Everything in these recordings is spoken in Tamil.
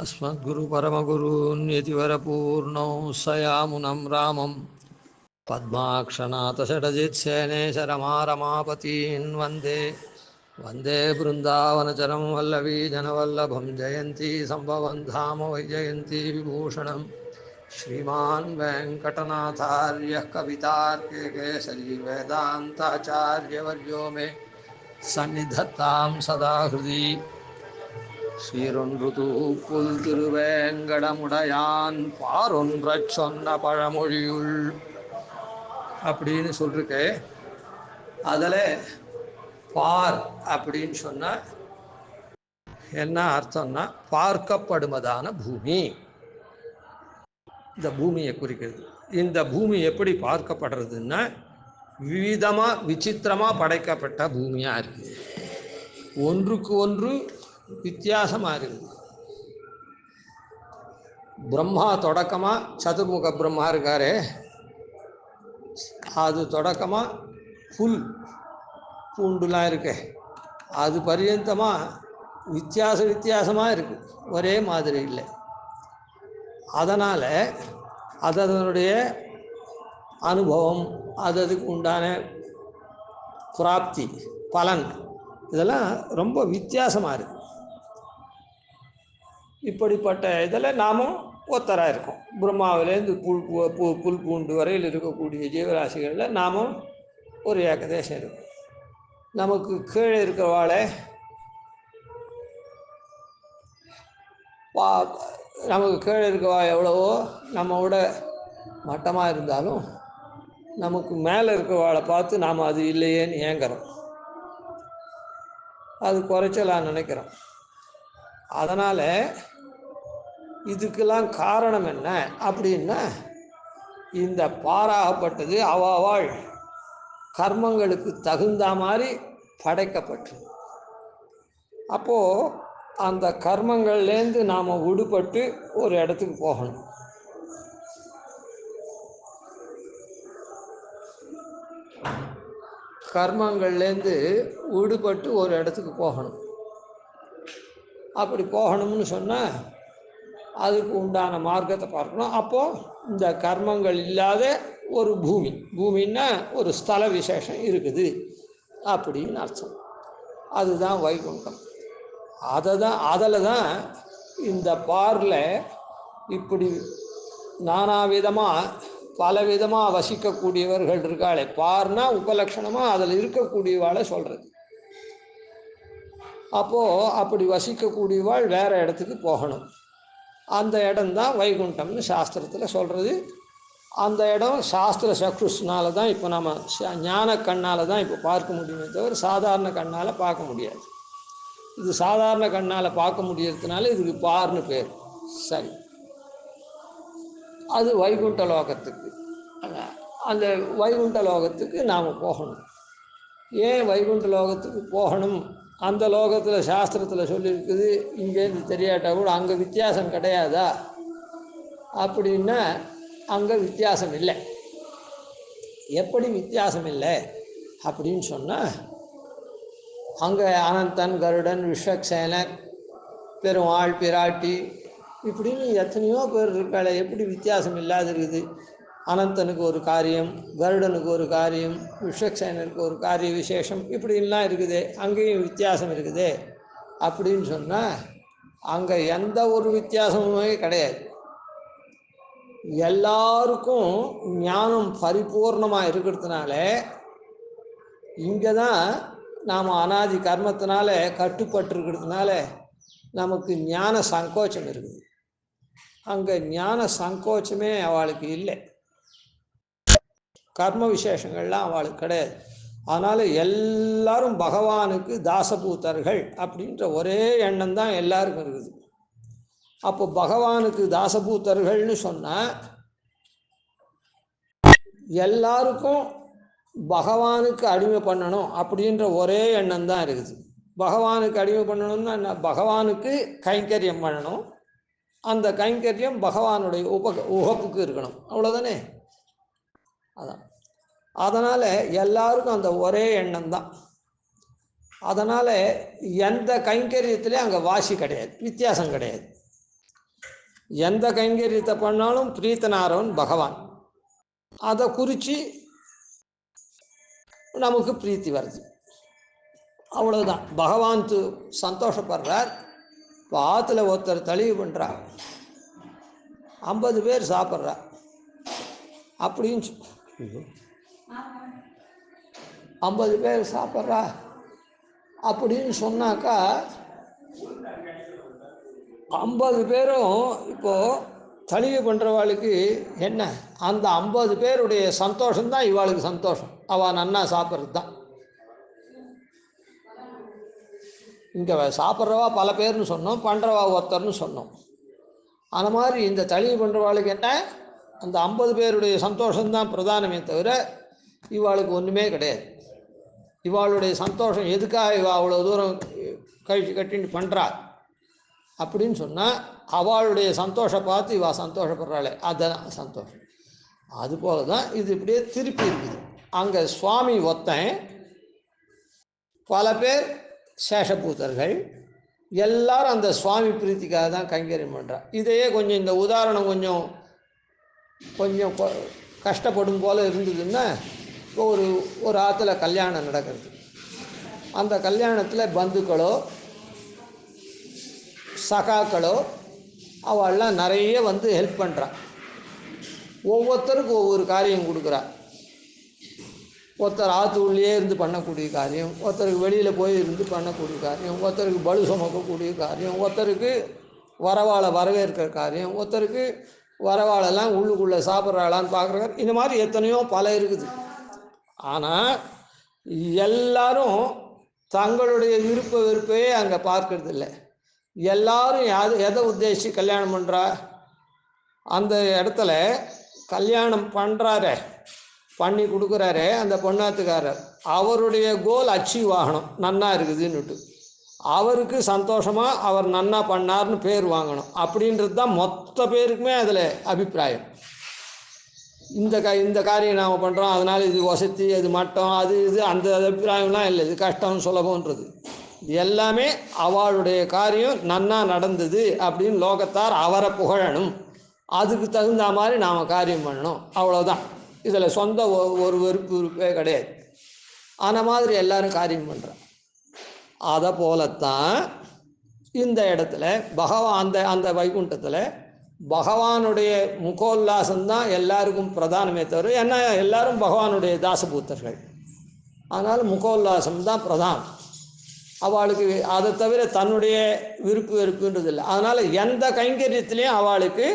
अस्मद्गुरुपरमगुरून् यतिवरपूर्णौ सयामुनं रामं पद्माक्षनाथषडजित्सेनेशरमारमापतीन् वन्दे वन्दे बृन्दावनचरं वल्लवीजनवल्लभं जयन्ती सम्भवं धाम वैजयन्ती विभूषणं श्रीमान् वेङ्कटनाथार्यः कवितार्किकेसरी वेदान्ताचार्यवर्यो मे सन्निधत्तां सदा हृदि சீரொன்று தூப்புல் திருவேங்கடமுடையான் பாரொன்றச் சொன்ன பழமொழியுள் அப்படின்னு சொல்லிருக்கு. அதில் பார் அப்படின்னு சொன்ன என்ன அர்த்தம்னா பார்க்கப்படுவதான பூமி, இந்த பூமியை குறிக்கிறது. இந்த பூமி எப்படி பார்க்கப்படுறதுன்னா விவிதமாக விசித்திரமாக படைக்கப்பட்ட பூமியாக இருக்குது. ஒன்றுக்கு ஒன்று வித்தியாசமாக இருக்குது. பிரம்மா தொடக்கமாக சதுர்முக பிரம்மா இருக்காரு, அது தொடக்கமாக புல் பூண்டுலாம் இருக்கு, அது பரியந்தமாக வித்தியாசமாக இருக்குது, ஒரே மாதிரி இல்லை. அதனால் அதனுடைய அனுபவம், அதுக்கு உண்டான பிராப்தி, பலன் இதெல்லாம் ரொம்ப வித்தியாசமாக இருக்குது. இப்படிப்பட்ட இதில் நாமும் ஒத்தராக இருக்கோம். பிரம்மாவிலேருந்து புல் பூண்டு வரையில் இருக்கக்கூடிய ஜீவராசிகளில் நாமும் ஒரு ஏகதேசம் இருக்கும். நமக்கு கீழே இருக்கிறவாளை நமக்கு கீழே இருக்கவா எவ்வளவோ நம்மளோட மட்டமாக இருந்தாலும் நமக்கு மேலே இருக்கிறவாளை பார்த்து நாம் அது இல்லையேன்னு ஏங்குறோம், அது குறைச்சலாக நினைக்கிறோம். அதனால் இதுக்கெல்லாம் காரணம் என்ன அப்படின்னா, இந்த பாராகப்பட்டது அவாவாள் கர்மங்களுக்கு தகுந்த மாதிரி படைக்கப்பட்டு, அப்போது அந்த கர்மங்கள்லேருந்து நாம் விடுபட்டு ஒரு இடத்துக்கு போகணும். கர்மங்கள்லேருந்து விடுபட்டு ஒரு இடத்துக்கு போகணும். அப்படி போகணும்னு சொன்னால் அதுக்கு உண்டான மார்க்கத்தை பார்க்கணும். அப்போது இந்த கர்மங்கள் இல்லாத ஒரு பூமின்னா ஒரு ஸ்தல விசேஷம் இருக்குது அப்படின்னு அர்த்தம். அதுதான் வைகுண்டம். அதில் தான் இந்த பாரில் இப்படி நானாவிதமாக பலவிதமாக வசிக்கக்கூடியவர்கள் இருக்காளே. பார்னா உபலட்சணமாக அதில் இருக்கக்கூடியவாளை சொல்கிறது. அப்போது அப்படி வசிக்கக்கூடியவாள் வேறு இடத்துக்கு போகணும். அந்த இடம்தான் வைகுண்டம்னு சாஸ்திரத்தில் சொல்கிறது. அந்த இடம் சாஸ்திர சக்ஷுஸ்னால தான் இப்போ நம்ம ஞான கண்ணால் தான் இப்போ பார்க்க முடியுமே தவிர சாதாரண கண்ணால் பார்க்க முடியாது. இது சாதாரண கண்ணால் பார்க்க முடியறதுனால இதுக்கு பார்னு பேர். சரி, அது வைகுண்ட லோகத்துக்கு. அந்த வைகுண்ட லோகத்துக்கு நாம் போகணும். ஏன் வைகுண்ட லோகத்துக்கு போகணும்? அந்த லோகத்தில் சாஸ்திரத்தில் சொல்லியிருக்குது, இங்கேருந்து தெரியாட்டா கூட அங்கே வித்தியாசம் கிடையாதா அப்படின்னா, அங்கே வித்தியாசம் இல்லை. எப்படி வித்தியாசம் இல்லை அப்படின்னு சொன்னால், அங்கே அனந்தன், கருடன், விஸ்வக்சேனர், பெருமாள், பிராட்டி இப்படின்னு எத்தனையோ பேர் இருக்காளே. எப்படி வித்தியாசம் இல்லாது இருக்குது? அனந்தனுக்கு ஒரு காரியம், கருடனுக்கு ஒரு காரியம், விஸ்வக்சேனருக்கு ஒரு காரிய விசேஷம், இப்படின்லாம் இருக்குது. அங்கேயும் வித்தியாசம் இருக்குது அப்படின்னு சொன்னால் அங்கே எந்த ஒரு வித்தியாசமுமே கிடையாது. எல்லாருக்கும் ஞானம் பரிபூர்ணமாக இருக்கிறதுனால இங்கே தான் நாம் அனாதி கர்மத்தினால கட்டுப்பட்டுருக்கிறதுனால நமக்கு ஞான சங்கோச்சம் இருக்குது. அங்கே ஞான சங்கோச்சமே அவளுக்கு இல்லை. கர்ம விசேஷங்கள்லாம் அவளுக்கு கிடையாது. அதனால் எல்லாரும் பகவானுக்கு தாசபூத்தர்கள் அப்படின்ற ஒரே எண்ணம் தான் எல்லாருக்கும் இருக்குது. அப்போ பகவானுக்கு தாசபூத்தர்கள்னு சொன்னால் எல்லாருக்கும் பகவானுக்கு அடிமை பண்ணணும் அப்படின்ற ஒரே எண்ணம் தான் இருக்குது. பகவானுக்கு அடிமை பண்ணணும்னா பகவானுக்கு கைங்கரியம் பண்ணணும். அந்த கைங்கரியம் பகவானுடைய உகப்புக்கு இருக்கணும், அவ்வளோதானே. அதான். அதனால் எல்லாருக்கும் அந்த ஒரே எண்ணம் தான். அதனால் எந்த கைங்கரியத்திலே அங்கே வாசி கிடையாது, வித்தியாசம் கிடையாது. எந்த கைங்கரியத்தை பண்ணாலும் பிரீத்தனாரவன் பகவான். அதை குறித்து நமக்கு பிரீத்தி வருது, அவ்வளோதான். பகவான் சந்தோஷப்படுறார். இப்போ ஆற்றுல ஒருத்தர் தெளிவு பண்ணுறார், 50 பேர் சாப்பிட்றா அப்படின்னு 50 பேர் சாப்பிட்றா அப்படின்னு சொன்னாக்கா 50 பேரும் இப்போது தெளிவு பண்ணுறவாளுக்கு என்ன, அந்த 50 பேருடைய சந்தோஷம்தான் இவாளுக்கு சந்தோஷம். அவள் நன்னா சாப்பிட்றது தான். இங்கே சாப்பிட்றவா பல பேர்னு சொன்னோம், பண்ணுறவா ஒருத்தர்னு சொன்னோம். அந்த மாதிரி இந்த தெளிவு பண்ணுறவாளுக்கு என்ன, அந்த 50 பேருடைய சந்தோஷம்தான் பிரதானமே தவிர இவாளுக்கு ஒன்றுமே கிடையாது. இவாளுடைய சந்தோஷம் எதுக்காக இவள் அவ்வளோ தூரம் கழிச்சு கட்டின்னு பண்ணுறா அப்படின்னு சொன்னால் அவளுடைய சந்தோஷம் பார்த்து இவள் சந்தோஷப்படுறாளே, அதுதான் சந்தோஷம். அதுபோல தான் இது இப்படியே திருப்பி இருக்குது. அங்கே சுவாமி ஒத்தன், பல பேர் சேஷபூதர்கள், எல்லாரும் அந்த சுவாமி பிரீத்திக்காக தான் கைங்கரியம் பண்ணுறா. இதையே கொஞ்சம் இந்த உதாரணம் கொஞ்சம் கொஞ்சம் கஷ்டப்படும் போல் இருந்ததுன்னா, இப்போ ஒரு ஆற்றுல கல்யாணம் நடக்கிறது. அந்த கல்யாணத்தில் பந்துக்களோ சகாக்களோ அவள்லாம் நிறைய வந்து ஹெல்ப் பண்ணுறா. ஒவ்வொருத்தருக்கும் ஒவ்வொரு காரியம் கொடுக்குறா. ஒருத்தர் ஆற்று உள்ளே இருந்து பண்ணக்கூடிய காரியம், ஒருத்தருக்கு வெளியில் போய் இருந்து பண்ணக்கூடிய காரியம், ஒருத்தருக்கு பலு சுமக்கக்கூடிய காரியம், ஒருத்தருக்கு வரவாளை வரவேற்கிற காரியம், ஒருத்தருக்கு வரவாளெல்லாம் உள்ளுக்குள்ளே சாப்பிட்றாளான்னு பார்க்குற, இந்த மாதிரி எத்தனையோ பல இருக்குது. ஆனால் எல்லாரும் தங்களுடைய விருப்ப வெறுப்பையே அங்கே பார்க்கறது இல்லை. எல்லாரும் எதை உத்தேசித்து கல்யாணம் பண்ணுறா, அந்த இடத்துல கல்யாணம் பண்ணுறாரே, பண்ணி கொடுக்குறாரே அந்த பொண்ணாத்துக்காரர், அவருடைய கோல் அச்சீவ் ஆகணும், நன்னா இருக்குதுன்னுட்டு அவருக்கு சந்தோஷமாக அவர் நன்னா பண்ணார்னு பேர் வாங்கணும் அப்படின்றது தான் மொத்த பேருக்குமே அதில் அபிப்பிராயம். இந்த காரியம் நாம் பண்ணுறோம், அதனால் இது வசதி, அது மட்டம், அது இது அந்த அபிப்பிராயம்லாம் இல்லை. இது கஷ்டம் சுலபன்றது இது எல்லாமே அவளுடைய காரியம் நன்னா நடந்தது அப்படின்னு லோகத்தார் அவரை புகழணும், அதுக்கு தகுந்த மாதிரி நாம் காரியம் பண்ணணும், அவ்வளோதான். இதில் சொந்த ஒரு வெறுப்பே கிடையாது. அந்த மாதிரி எல்லாரும் காரியம் பண்ணுறான். அதை போலத்தான் இந்த இடத்துல பகவான் அந்த வைகுண்டத்தில் பகவானுடைய முகோல்லாசம்தான் எல்லாருக்கும் பிரதானமே தவிர, ஏன்னா எல்லாரும் பகவானுடைய தாசபூத்தர்கள், அதனால் முகோல்லாசம்தான் பிரதானம். அவளுக்கு அதை தவிர தன்னுடைய விருப்பு வெறுப்புன்றது இல்லை. அதனால் எந்த கைங்கரியத்திலையும் அவளுக்கு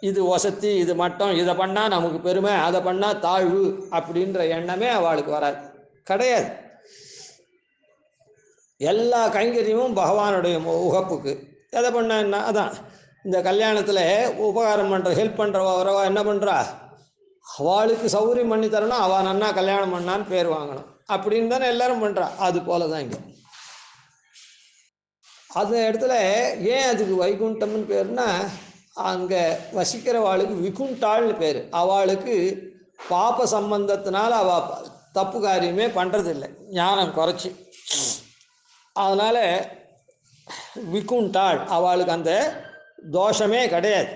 இது வசதி, இது மட்டம், இதை பண்ணால் நமக்கு பெருமை, அதை பண்ணால் தாழ்வு அப்படின்ற எண்ணமே அவளுக்கு வராது, கிடையாது. எல்லா கைங்கரியமும் பகவானுடைய உகப்புக்கு. எதை பண்ண என்ன, அதான் இந்த கல்யாணத்தில் உபகாரம் பண்ணுற ஹெல்ப் பண்ணுறவா வரவா என்ன பண்ணுறா, அவளுக்கு சௌகரியம் பண்ணி தரணும், அவள் நன்னா கல்யாணம் பண்ணான்னு பேர் வாங்கணும் அப்படின்னு தானே எல்லோரும் பண்ணுறா. அது போல தான் இங்கே அந்த இடத்துல ஏன் அதுக்கு வைகுண்டம்னு பேர்னா, அங்கே வசிக்கிறவாளுக்கு விகுண்டாள்னு பேர். அவளுக்கு பாப்ப சம்பந்தத்தினால அவள் தப்பு காரியமே பண்ணுறதில்லை, ஞானம் குறைச்சி. அதனால் விகுண்டாள், அவளுக்கு அந்த தோஷமே கிடையாது.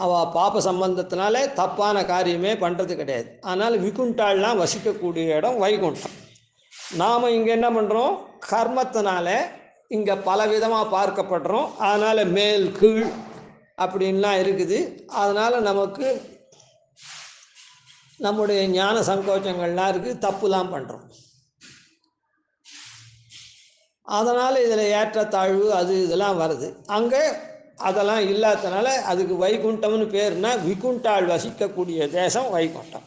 அவள் பாப்ப சம்பந்தத்தினாலே தப்பான காரியமே பண்ணுறது கிடையாது. அதனால் விகுண்டாள்லாம் வசிக்கக்கூடிய இடம் வைகுண்டம். நாம் இங்கே என்ன பண்ணுறோம், கர்மத்தினால இங்கே பல விதமாக பார்க்கப்படுறோம். அதனால் மேல் கீழ் அப்படின்லாம் இருக்குது. அதனால் நமக்கு நம்முடைய ஞான சங்கோச்சங்கள்லாம் இருக்குது, தப்புலாம் பண்ணுறோம். அதனால் இதில் ஏற்றத்தாழ்வு அது இதெல்லாம் வருது. அங்கே அதெல்லாம் இல்லாதனால அதுக்கு வைகுண்டம்னு பேர்னா, விகுண்டாள் வசிக்கக்கூடிய தேசம் வைகுண்டம்.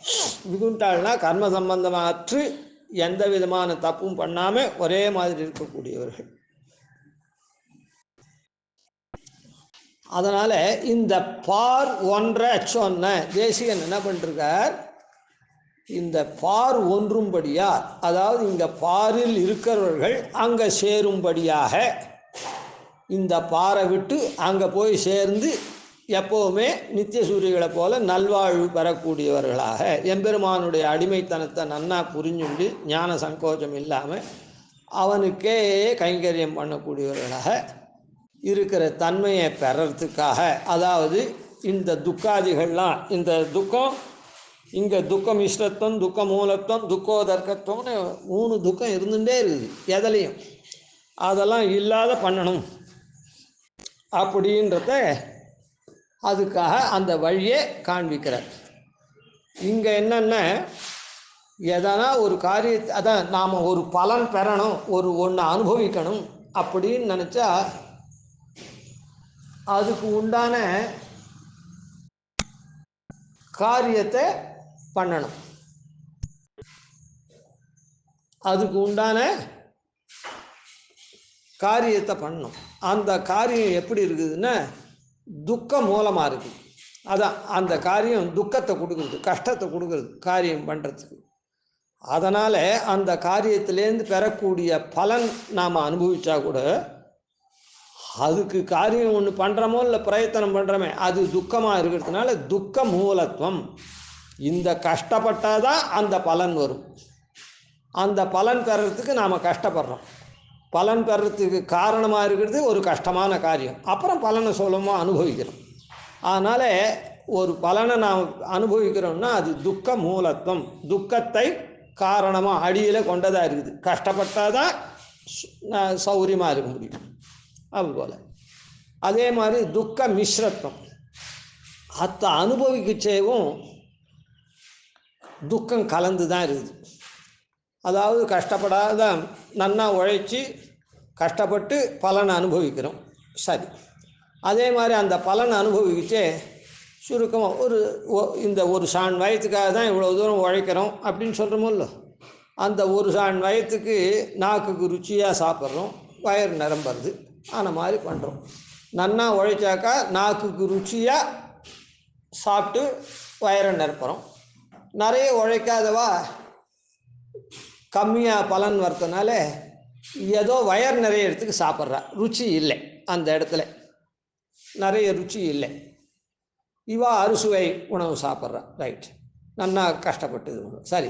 விகுண்டாள்னா கர்ம சம்பந்தமாற்று எந்த விதமான தப்பும் பண்ணாமல் ஒரே மாதிரி இருக்கக்கூடியவர்கள். அதனால் இந்த பார் ஒன்றை சொன்ன தேசிகன் என்ன பண்ணிருக்கார், இந்த பார் ஒன்றும்படியார், அதாவது இங்கே பாரில் இருக்கிறவர்கள் அங்கே சேரும்படியாக, இந்த பாரை விட்டு அங்கே போய் சேர்ந்து எப்போவுமே நித்திய சூரியகளை போல நல்வாழ்வு பெறக்கூடியவர்களாக, எம்பெருமானுடைய அடிமைத்தனத்தை நன்னா புரிஞ்சுண்டு ஞான சங்கோச்சம் இல்லாமல் அவனுக்கே கைங்கரியம் பண்ணக்கூடியவர்களாக இருக்கிற தன்மையை பெறறதுக்காக, அதாவது இந்த துக்காதிகள்லாம், இந்த துக்கம் இங்கே துக்கம் இஷ்டத்துவம், துக்க மூலத்துவம், துக்கோதர்க்கத்துவம்னு 3 துக்கம் இருந்துகிட்டே இருக்குது எதுலையும். அதெல்லாம் இல்லாத பண்ணணும் அப்படின்றத அதுக்காக அந்த வழியை காண்பிக்கிறார். இங்கே என்னென்ன, எதனா ஒரு காரியத்தை, அதான் நாம் ஒரு பலன் பெறணும், ஒன்று அனுபவிக்கணும் அப்படின்னு நினச்சா அதுக்கு உண்டான காரியத்தை பண்ணணும். அதுக்கு உண்டான காரியத்தை பண்ணணும். அந்த காரியம் எப்படி இருக்குதுன்னா துக்கம் மூலமாக இருக்குது. அதான் அந்த காரியம் துக்கத்தை கொடுக்குறது, கஷ்டத்தை கொடுக்குறது காரியம் பண்ணுறதுக்கு. அதனால் அந்த காரியத்திலேருந்து பெறக்கூடிய பலன் நாம் அனுபவித்தா கூட அதுக்கு காரியம் ஒன்று பண்ணுறோமோ இல்லை பிரயத்தனம் பண்ணுறோமே அது துக்கமாக இருக்கிறதுனால துக்க மூலத்துவம். இந்த கஷ்டப்பட்டால் தான் அந்த பலன் வரும். அந்த பலன் பெறறதுக்கு நாம் கஷ்டப்படுறோம். பலன் பெறறதுக்கு காரணமாக இருக்கிறது ஒரு கஷ்டமான காரியம். அப்புறம் பலனை சுலபமாக அனுபவிக்கிறோம். அதனால் ஒரு பலனை நாம் அனுபவிக்கிறோம்னா அது துக்க மூலத்துவம், துக்கத்தை காரணமாக அடியில் கொண்டதாக இருக்குது. கஷ்டப்பட்டால் தான் சௌரியமாக இருக்க முடியும். அதுபோல் அதே மாதிரி துக்க மிஸ்ரத்துவம், அதை அனுபவிக்கச்சேவும் துக்கம் கலந்து தான் இருக்குது. அதாவது கஷ்டப்படாத நன்னா உழைச்சி கஷ்டப்பட்டு பலனை அனுபவிக்கிறோம், சரி. அதே மாதிரி அந்த பலனை அனுபவிச்சே சுருக்கமாக இந்த ஒரு சான் வயத்துக்காக தான் இவ்வளோ தூரம் உழைக்கிறோம் அப்படின்னு சொல்கிறோமோ, அந்த ஒரு சான் வயத்துக்கு நாக்குக்கு ருச்சியாக சாப்பிட்றோம், வயிறு நிரம்புறது, அந்த மாதிரி பண்ணுறோம். நன்னா உழைச்சாக்கா நாக்குக்கு ருச்சியாக சாப்பிட்டு வயிறை நிரப்புறோம். நிறைய உழைக்காதவா கம்மியாக பலன் வரதுனால ஏதோ வயர் நிறைய இடத்துக்கு சாப்பிட்றா, ருச்சி இல்லை, அந்த இடத்துல நிறைய ருச்சி இல்லை. இவா அறுசுவை உணவு சாப்பிட்றா, ரைட், நன்னா கஷ்டப்பட்டு சரி.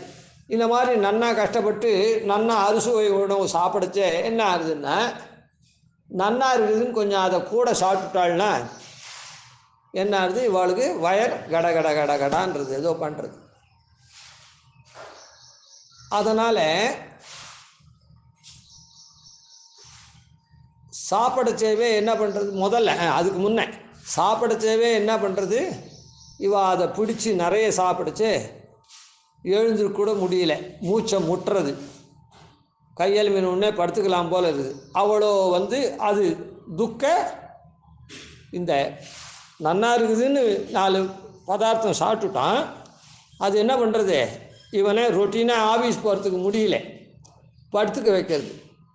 இந்த மாதிரி நன்னா கஷ்டப்பட்டு நன்னா அறுசுவை உணவு சாப்பிடுச்சே என்ன ஆகுதுன்னா, நன்னா இருக்குதுன்னு கொஞ்சம் அதை கூட சாப்பிட்டுட்டாள்னா என்ன ஆகுது, இவாளுக்கு வயர் கட கட கட கடான்றது ஏதோ பண்ணுறது. அதனால் சாப்பிடச்சேவே என்ன பண்ணுறது, முதல்ல அதுக்கு முன்னே சாப்பிடச்சேவே என்ன பண்ணுறது, இவள் அதை பிடிச்சி நிறைய சாப்பிடுச்சு எழுந்துருக்க கூட முடியல, மூச்சை முட்டுறது, கையல் மீன் உடனே படுத்துக்கலாம் போல் இருக்குது. அவ்வளோ அது துக்க, இந்த நன்னா இருக்குதுன்னு 4 பதார்த்தம் சாப்பிட்டுட்டான், அது என்ன பண்ணுறது, இவனே ரொட்டீனாக ஆஃபீஸ் போகிறதுக்கு முடியல, படுத்துக்க வைக்கிறது,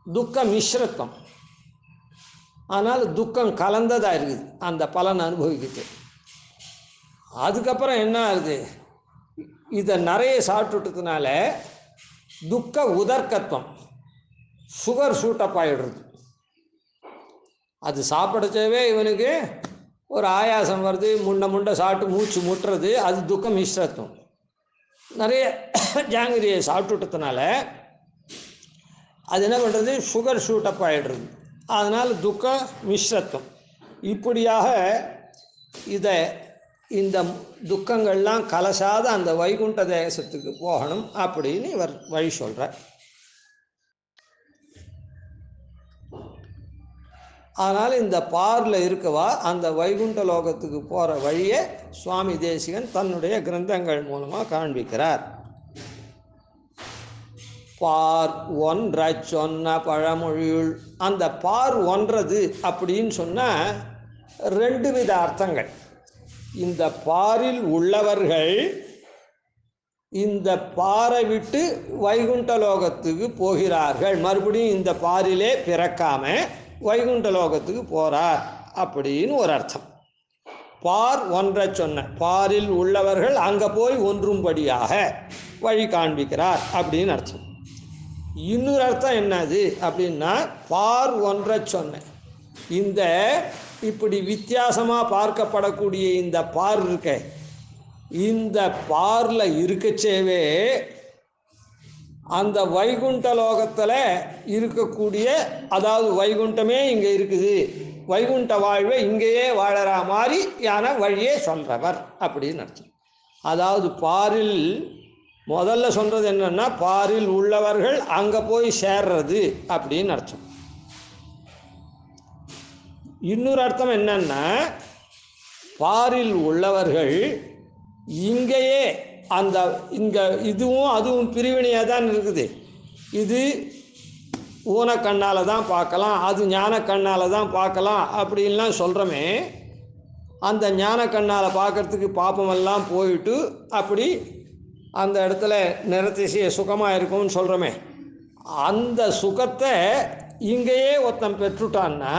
துக்க மிஸ்ரத்துவம். ஆனால் துக்கம் கலந்ததாக இருக்குது அந்த பலன் அனுபவிக்கிறது. அதுக்கப்புறம் என்ன ஆகுது, இதை நிறைய சாப்பிட்டுட்டதுனால துக்க உதர்க்கத்துவம், சுகர் சூட்டப் ஆகிடுறது. அது சாப்பிடச்சவே இவனுக்கு ஒரு ஆயாசம் வருது, முண்டை சாப்பிட்டு மூச்சு முட்டுறது, அது துக்க மிஸ்ரத்துவம். நிறைய ஜாங்கிரியை சாப்பிட்டுட்டதுனால அது என்ன பண்ணுறது, சுகர் ஷூட்டப் ஆகிடுறது, அதனால் துக்க மிஸ்ரத்துவம். இப்படியாக இந்த துக்கங்கள்லாம் கலசாத அந்த வைகுண்ட தேசத்துக்கு போகணும் அப்படின்னு இவர் வழி சொல்கிறார். அதனால் இந்த பாரில் இருக்கவா அந்த வைகுண்ட லோகத்துக்கு போகிற வழியை சுவாமி தேசிகன் தன்னுடைய கிரந்தங்கள் மூலமாக காண்பிக்கிறார். பார் ஒன்ற சொன்ன பழமொழியுள், அந்த பார் ஒன்றது அப்படின்னு சொன்னால் 2 வித அர்த்தங்கள். இந்த பாரில் உள்ளவர்கள் இந்த பாரை விட்டு வைகுண்ட லோகத்துக்கு போகிறார்கள், மறுபடியும் இந்த பாரிலே பிறக்காம வைகுண்ட லோகத்துக்கு போகிறார் அப்படின்னு ஒரு அர்த்தம். பார் ஒன்ற சொன்ன, பாரில் உள்ளவர்கள் அங்கே போய் ஒன்றும்படியாக வழி காண்பிக்கிறார் அப்படின்னு அர்த்தம். இன்னொரு அர்த்தம் என்னது அப்படின்னா, பார் ஒன்ற சொன்ன, இந்த இப்படி வித்தியாசமாக பார்க்கப்படக்கூடிய இந்த பார் இருக்க, இந்த பாரில் இருக்கச்சேவே அந்த வைகுண்ட லோகத்தில் இருக்கக்கூடிய, அதாவது வைகுண்டமே இங்கே இருக்குது, வைகுண்ட வாழ்வை இங்கேயே வாழற மாதிரியான வழியே சொல்கிறவர் அப்படின்னு அர்த்தம். அதாவது பாரில் முதல்ல சொல்கிறது என்னென்னா, பாரில் உள்ளவர்கள் அங்கே போய் சேர்றது அப்படின்னு அர்த்தம். இன்னொரு அர்த்தம் என்னன்னா, பாரில் உள்ளவர்கள் இங்கேயே அந்த இங்கே இதுவும் அதுவும் பிரிவினையாக தான் இருக்குது. இது ஊனக்கண்ணால் தான் பார்க்கலாம், அது ஞானக்கண்ணால் தான் பார்க்கலாம் அப்படின்லாம் சொல்கிறோமே. அந்த ஞானக்கண்ணால் பார்க்குறதுக்கு பாப்பமெல்லாம் போயிட்டு அப்படி அந்த இடத்துல நிறத்திசைய சுகமாக இருக்கும்னு சொல்கிறோமே, அந்த சுகத்தை இங்கேயே ஒருத்தன் பெற்றுட்டான்னா,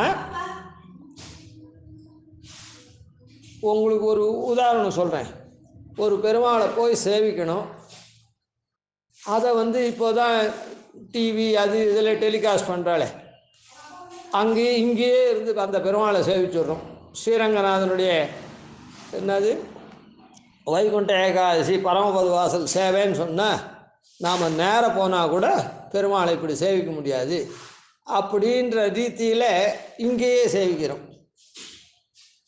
உங்களுக்கு ஒரு உதாரணம் சொல்கிறேன். ஒரு பெருமாளை போய் சேவிக்கணும். அதை இப்போ தான் டிவி அது இதில் டெலிகாஸ்ட் பண்ணுறாளே, அங்கேயே இங்கேயே இருந்து அந்த பெருமாளை சேவிச்சுடுறோம். ஸ்ரீரங்கநாதனுடைய என்னது வைகுண்ட ஏகாதசி பரமபத வாசல் சேவைன்னு சொன்னால் நாம் நேராக போனால் கூட பெருமாளை இப்படி சேவிக்க முடியாது. அப்படின்ற ரீதியில் இங்கேயே சேவிக்கிறோம்.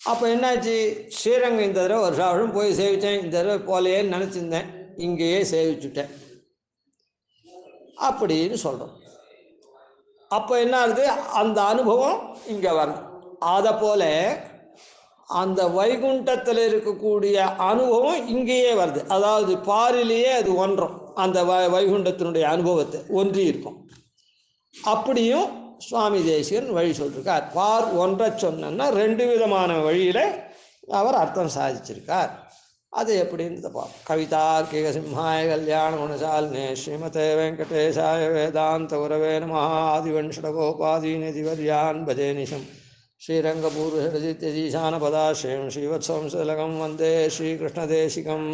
அப்போ என்னாச்சு, ஸ்ரீரங்கம் இந்த தடவை வருஷம் போய் சேவித்தேன், இந்த தடவை போலையேன்னு நினச்சிருந்தேன், இங்கேயே சேவிச்சுட்டேன் அப்படின்னு சொல்கிறோம். அப்போ என்ன ஆகுது, அந்த அனுபவம் இங்கே வருது. அதை போல் அந்த வைகுண்டத்தில் இருக்கக்கூடிய அனுபவம் இங்கேயே வருது. அதாவது பாரிலேயே அது ஒன்றும் அந்த வைகுண்டத்தினுடைய அனுபவத்தை ஒன்றி இருக்கும். அப்படியும் சுவாமி தேசிகன் வழி சொல்லியிருக்கார். பார் ஒன்றை சொன்னா ரெண்டு விதமான வழியில் அவர் அர்த்தம் சாதிச்சிருக்கார். அது எப்படின்னு பார்ப்போம். கவிதார்க்கிக சிம்ஹாய கல்யாண குணசாலினே ஸ்ரீமதே வெங்கடேசாய வேதாந்த குரவே நமः. ஆதிவன்ஷடகோபாதீனதிவர்யான் பஜே நிஷம் ஸ்ரீரங்கபூர்வதித்யதீசான பதாஸ்ரயம் ஸ்ரீவத்சவம் சலகம் வந்தே ஸ்ரீகிருஷ்ணதேசிகம்.